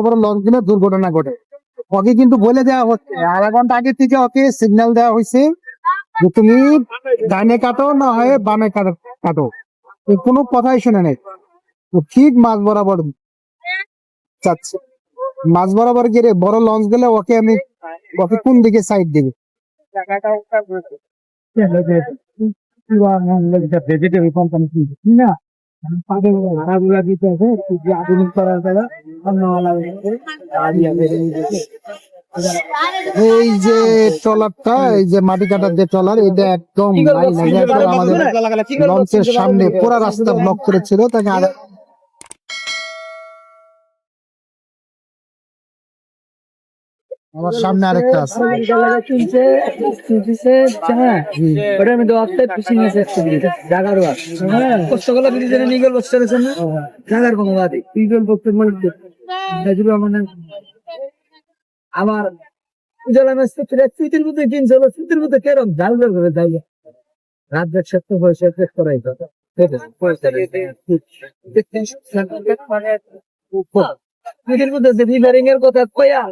বড় লঞ্চ কিনে দুর্ঘটনা ঘটে। ওকে কিন্তু বলে দেওয়া হচ্ছে, আধা ঘন্টা আগে থেকে ওকে সিগন্যাল দেওয়া হয়েছে যে তুমি ডাইনে কাটো না হয় বামে কাটো। ও কোনো কথাই শুনে নেই, ও ঠিক মাঝ বরাবর যাচ্ছে। মাঝ বরাবর গেলে বড় লঞ্চ গেলে ওকে কোন দিকে সাইড দিবে? ভেজিটেবল কোম্পানি না ভাড়াগুলা দিতে আছে আধুনিক করার দ্বারা। এই যে ট্রলারটা, এই যে মাটি কাটার যে ট্রলার, এটা একদম আমাদের লঞ্চের সামনে পুরা রাস্তা ব্লক করেছিল। তাকে আমার সামনে আরেকটা আছে। আমার শীতের মধ্যে কিনছে, শীতের মধ্যে কেরম জাল বের করে যাই রাত দেখ সত্য পয়সা চেক করাই শীতের মধ্যে রিপেয়ারিং এর কথা কয়া